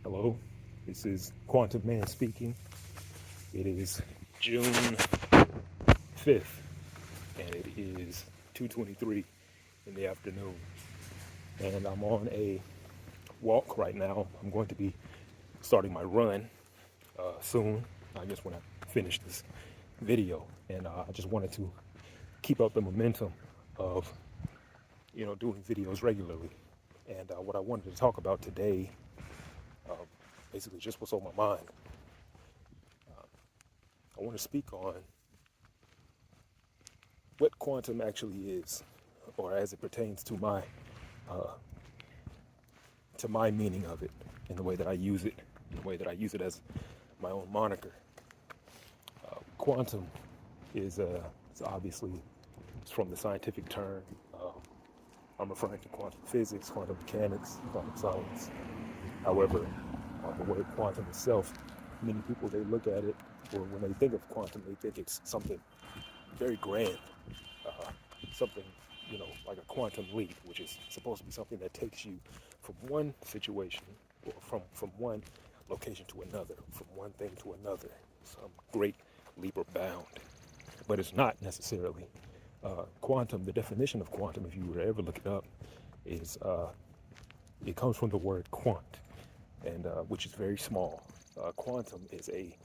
Hello, this is Quantum Man speaking. It is June 5th and it is 2:23 in the afternoon. And I'm on a walk right now. I'm going to be starting my run soon, I guess when I finish this video. And I just wanted to keep up the momentum of, doing videos regularly. And what I wanted to talk about today, basically just what's on my mind. I want to speak on what quantum actually is, or as it pertains uh, to my meaning of it, in the way that I use it, in the way that I use it as my own moniker. Quantum is it's obviously it's from the scientific term. I'm referring to quantum physics, quantum mechanics, quantum science. However, the word quantum itself, many people they look at it, or when they think of quantum, they think it's something very grand, uh, something, like a quantum leap, which is supposed to be something that takes you from one situation or from one location to another, from one thing to another, some great leap or bound. But it's not necessarily. Quantum, the definition of quantum, if you were to ever look it up, is it comes from the word quant, and which is very small. Quantum is a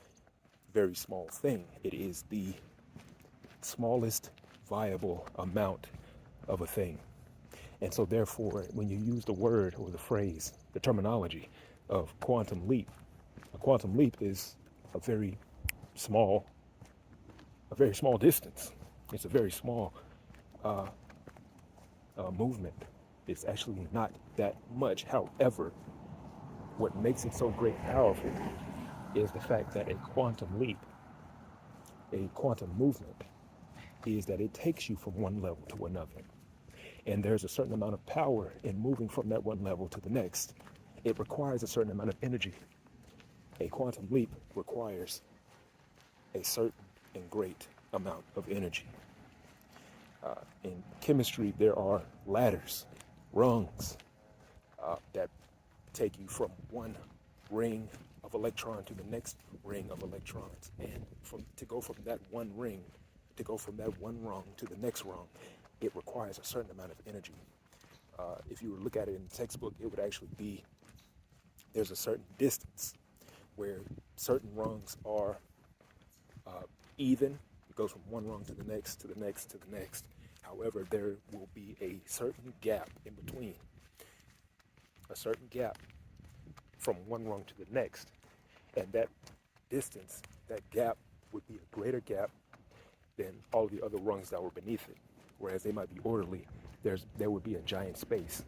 very small thing. It is the smallest viable amount of a thing. And so therefore, when you use the word or the phrase, the terminology of quantum leap, a quantum leap is a very small, a very small distance. It's a very small movement. It's actually not that much. However, what makes it so great and powerful is the fact that a quantum leap, a quantum movement, is that it takes you from one level to another. And there's a certain amount of power in moving from that one level to the next. It requires a certain amount of energy. A quantum leap requires a certain and great amount of energy. In chemistry, there are ladders, rungs, that take you from one ring of electron to the next ring of electrons. And to go from that one ring, to go from that one rung to the next rung, it requires a certain amount of energy. If you were to look at it in the textbook, it would actually be there's a certain distance where certain rungs are even. It goes from one rung to the next, to the next, to the next. However, there will be a certain gap in between, a certain gap from one rung to the next. And that distance, that gap, would be a greater gap than all the other rungs that were beneath it. Whereas they might be orderly, there would be a giant space.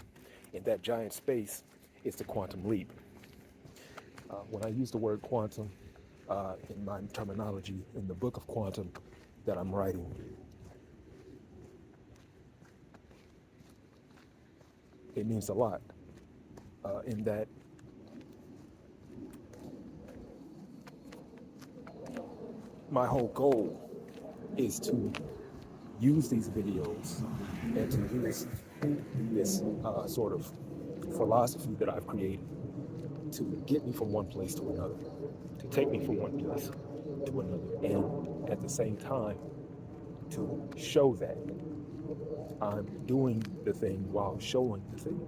And that giant space is the quantum leap. When I use the word quantum in my terminology in the book of quantum that I'm writing, it means a lot in that my whole goal is to use these videos and to use this sort of philosophy that I've created to get me from one place to another, to take me from one place to another, and at the same time to show that I'm doing the thing while showing the thing,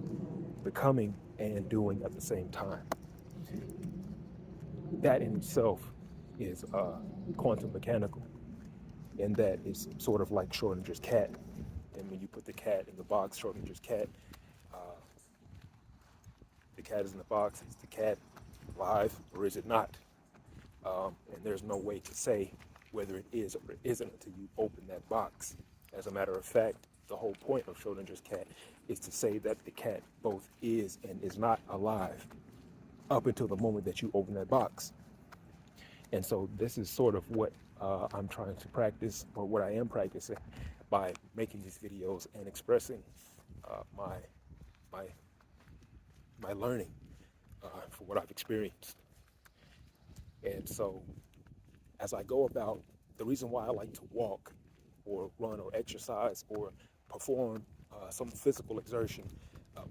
becoming and doing at the same time. That in itself is quantum mechanical, and that is sort of like Schrodinger's cat. And when you put the cat in the box, Schrodinger's cat, uh, the cat is in the box. Is the cat alive or is it not? And there's no way to say whether it is or it isn't until you open that box. As a matter of fact, the whole point of Schrodinger's cat is to say that the cat both is and is not alive up until the moment that you open that box. And so this is sort of what I'm trying to practice, or what I am practicing, by making these videos and expressing my my my learning for what I've experienced. And so as I go about, the reason why I like to walk or run or exercise or perform some physical exertion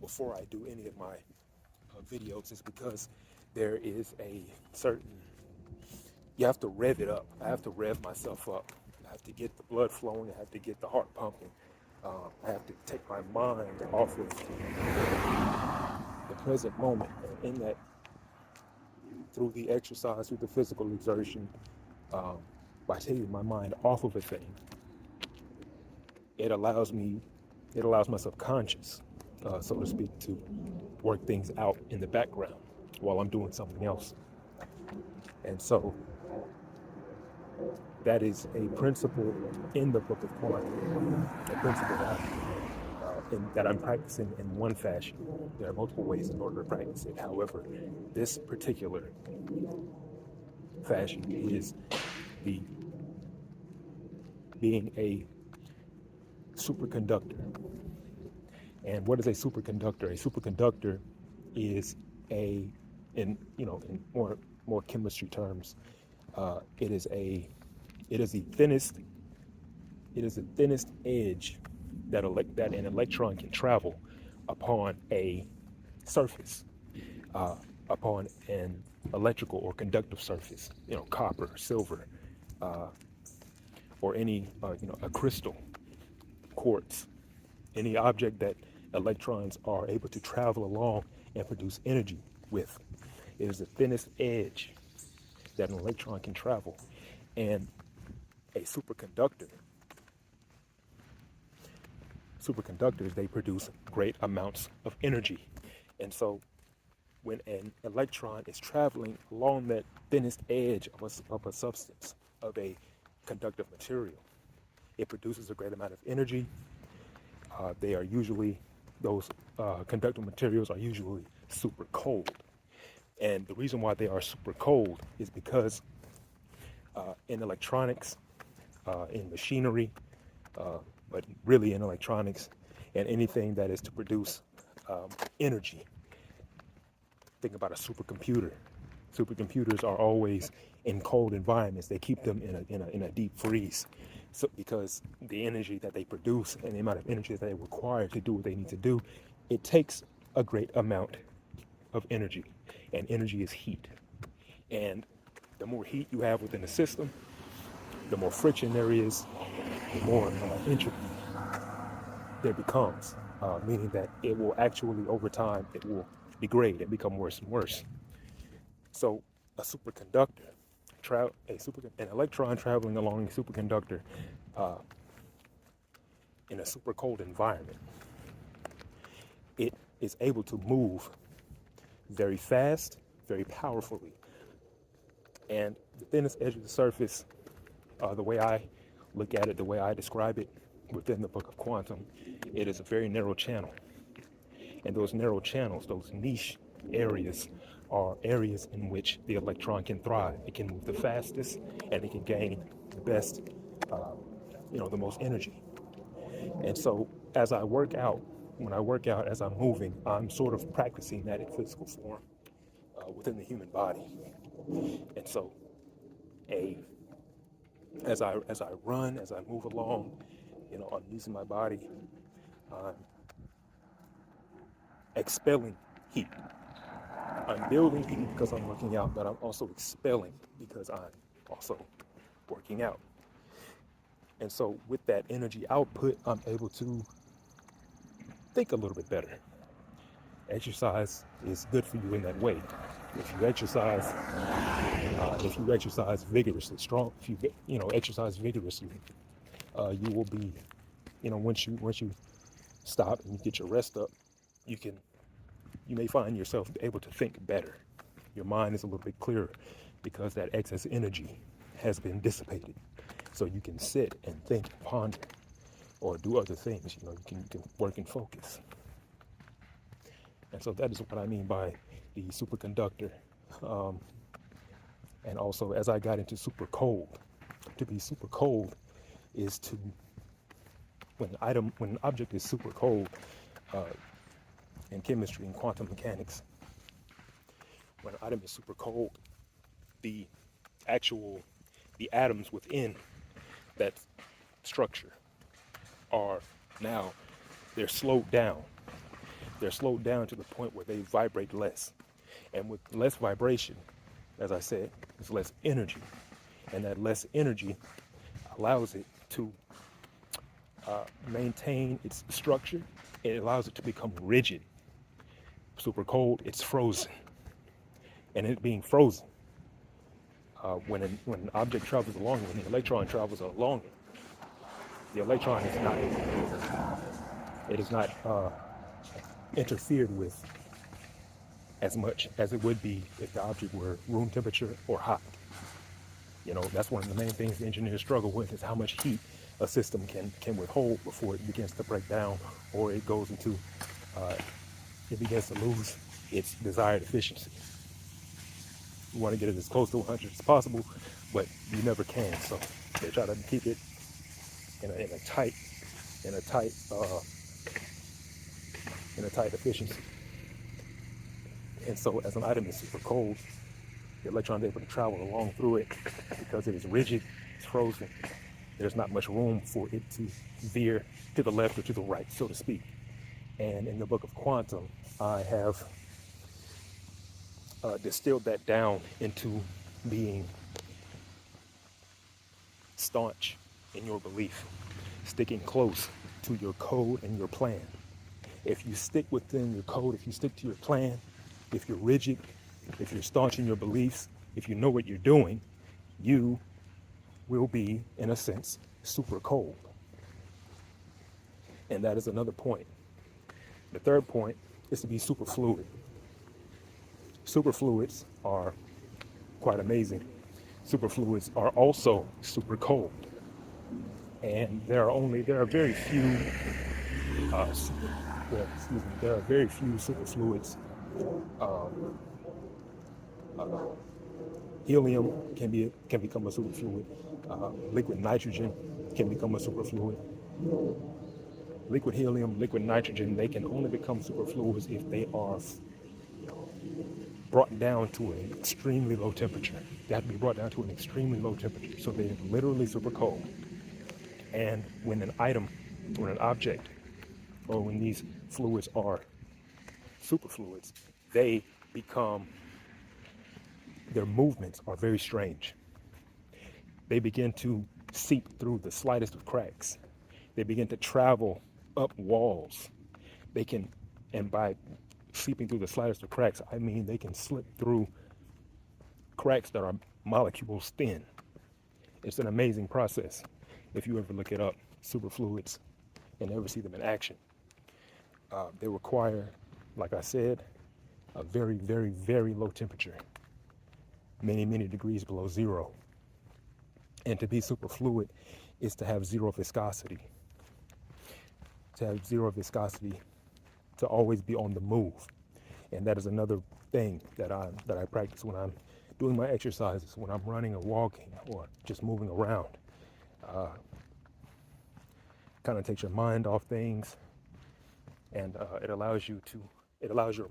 before I do any of my videos is because there is a certain, you have to rev it up. I have to rev myself up. I have to get the blood flowing. I have to get the heart pumping. I have to take my mind off of the present moment. And in that, through the exercise, through the physical exertion, um, by taking my mind off of a thing, it allows me, it allows my subconscious, so to speak, to work things out in the background while I'm doing something else. And so that is a principle in the Book of Quantum, a principle that I'm practicing in one fashion. There are multiple ways in order to practice it. However, this particular fashion is the being a superconductor. And what is a superconductor? A superconductor is in more chemistry terms, it is the thinnest edge that an electron can travel upon a surface, uh, upon an electrical or conductive surface, copper, silver, or any, a crystal, quartz, any object that electrons are able to travel along and produce energy with. It is the thinnest edge that an electron can travel. And a superconductors, they produce great amounts of energy. And so when an electron is traveling along that thinnest edge of a substance, of a conductive material, it produces a great amount of energy. Those conductive materials are usually super cold. And the reason why they are super cold is because in electronics, in machinery, but really in electronics and anything that is to produce energy. Think about a supercomputer. Supercomputers are always in cold environments. They keep them in a deep freeze. So because the energy that they produce and the amount of energy that they require to do what they need to do, it takes a great amount of energy. And energy is heat. And the more heat you have within the system, the more friction there is, the more entropy there becomes, meaning that it will actually, over time, it will degrade and become worse and worse. So a superconductor, an electron traveling along a superconductor in a super cold environment, it is able to move very fast, very powerfully. And the thinnest edge of the surface, the way I look at it, the way I describe it within the Book of Quantum, it is a very narrow channel. And those narrow channels, those niche areas, are areas in which the electron can thrive. It can move the fastest and it can gain the best, the most energy. And so as I work out, when I work out, as I'm moving, I'm sort of practicing that in physical form within the human body. And so as I run, as I move along, I'm using my body, I'm expelling heat. I'm building heat because I'm working out, but I'm also expelling because I'm also working out. And so with that energy output, I'm able to think a little bit better. Exercise is good for you in that way. If you exercise vigorously, exercise vigorously, you will be, once you stop and you get your rest up, you may find yourself able to think better. Your mind is a little bit clearer because that excess energy has been dissipated. So you can sit and think, ponder, or do other things. You can work and focus. And so that is what I mean by the superconductor. And also, as I got into super cold, to be super cold is to, when an object is super cold, in chemistry and quantum mechanics, when an atom is super cold, the atoms within that structure are they're slowed down. They're slowed down to the point where they vibrate less. And with less vibration, as I said, there's less energy. And that less energy allows it to maintain its structure. It allows it to become rigid. Super cold, it's frozen. And it being frozen, when an object travels along it, when the electron travels along it, the electron is not interfered with as much as it would be if the object were room temperature or hot. You know, that's one of the main things the engineers struggle with, is how much heat a system can withhold before it begins to break down, or it goes into, it begins to lose its desired efficiency. You want to get it as close to 100 as possible, but you never can. So they try to keep it in a tight efficiency. And so as an item is super cold, the electron is able to travel along through it because it is rigid, it's frozen. There's not much room for it to veer to the left or to the right, so to speak. And in the book of Quantum, I have distilled that down into being staunch in your belief, sticking close to your code and your plan. If you stick within your code, if you stick to your plan, if you're rigid, if you're staunch in your beliefs, if you know what you're doing, you will be, in a sense, super cold. And that is another point. The third point is to be super fluid. Superfluids are quite amazing. Superfluids are also super cold. And there are very few there are very few superfluids. Helium can become a superfluid. Liquid nitrogen can become a superfluid. Liquid helium, liquid nitrogen, they can only become superfluids if they are brought down to an extremely low temperature. They have to be brought down to an extremely low temperature. So they're literally super cold. And when an object, or when these fluids are superfluids, their movements are very strange. They begin to seep through the slightest of cracks. They begin to travel up walls. And by seeping through the slightest of cracks, I mean they can slip through cracks that are molecules thin. It's an amazing process if you ever look it up, superfluids, and ever see them in action. They require, like I said, a very, very, very low temperature, many, many degrees below zero. And to be superfluid is to have zero viscosity. To have zero viscosity, to always be on the move. And that is another thing that I practice when I'm doing my exercises, when I'm running or walking or just moving around. Kind of takes your mind off things, and it allows your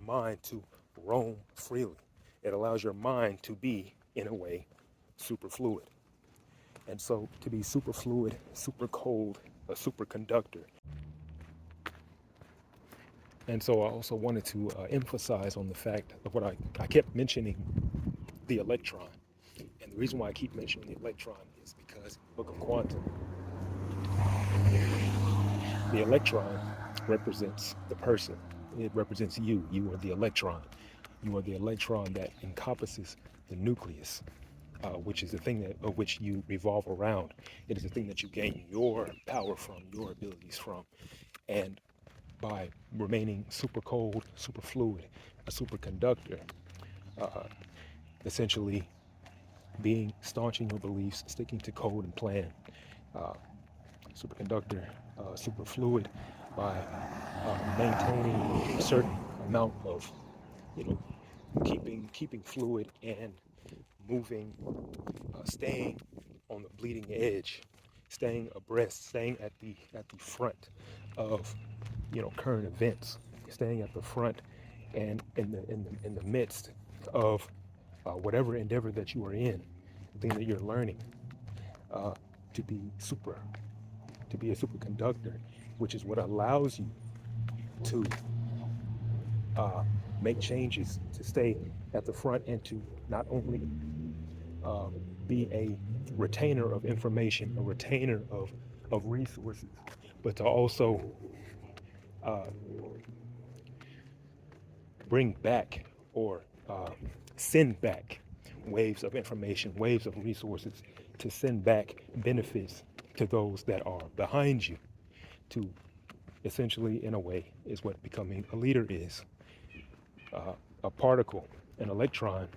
mind to roam freely. It allows your mind to be, in a way, super fluid. And so to be super fluid, super cold, a superconductor. And so I also wanted to emphasize on the fact of what I kept mentioning, the electron. And the reason why I keep mentioning the electron is because in the book of Quantum, the electron represents the person. It represents you. You are the electron. You are the electron that encompasses the nucleus, which is the thing of which you revolve around. It is the thing that you gain your power from, your abilities from. And by remaining super cold, super fluid, a superconductor, essentially being staunch in your beliefs, sticking to code and plan, superconductor, super fluid, by maintaining a certain amount of, keeping fluid and moving, staying on the bleeding edge, staying abreast, staying at the front of current events, staying at the front and in the midst of whatever endeavor that you are in, the thing that you're learning, to be a superconductor, which is what allows you to make changes, to stay at the front, and to not only uh, be a retainer of information, a retainer of resources, but to also uh, bring back or send back waves of information, waves of resources, to send back benefits to those that are behind you, to essentially, in a way, is what becoming a leader is. A particle, an electron,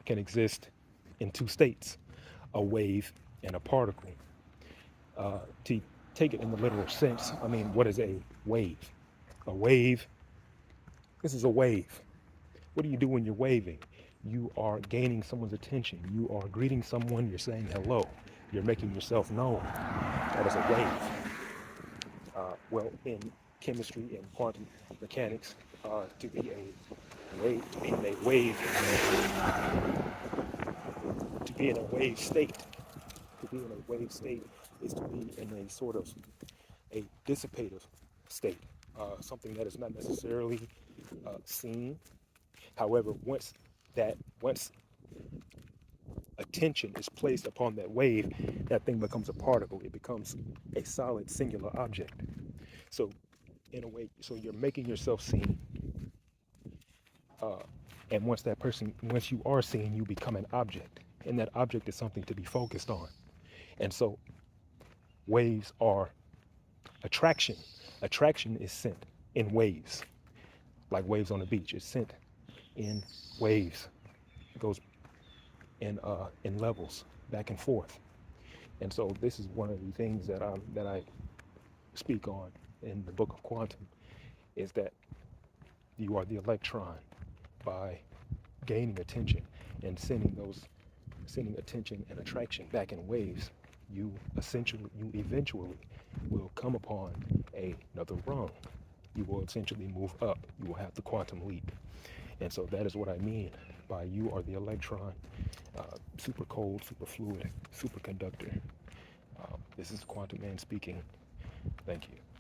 can exist in two states, a wave and a particle. To take it in the literal sense, I mean, what is a wave? A wave, this is a wave. What do you do when you're waving? You are gaining someone's attention. You are greeting someone. You're saying hello. You're making yourself known. That is a wave. Well, in chemistry and quantum mechanics, to be a wave, to be in a wave, to be in a wave state, to be in a wave state is to be in a sort of a dissipative state, something that is not necessarily seen. However, once attention is placed upon that wave, that thing becomes a particle. It becomes a solid, singular object. So, in a way, so you're making yourself seen. Uh, and once you are seen, you become an object. And that object is something to be focused on. And so, waves are attraction. Attraction is sent in waves, like waves on the beach. It's sent in waves. It goes in levels, back and forth. And so this is one of the things that I speak on in the book of Quantum, is that you are the electron. By gaining attention and sending attention and attraction back in waves, you eventually will come upon another rung. You will essentially move up. You will have the quantum leap. And so that is what I mean by you are the electron, super cold, super fluid, superconductor. This is Quantum Man speaking. Thank you.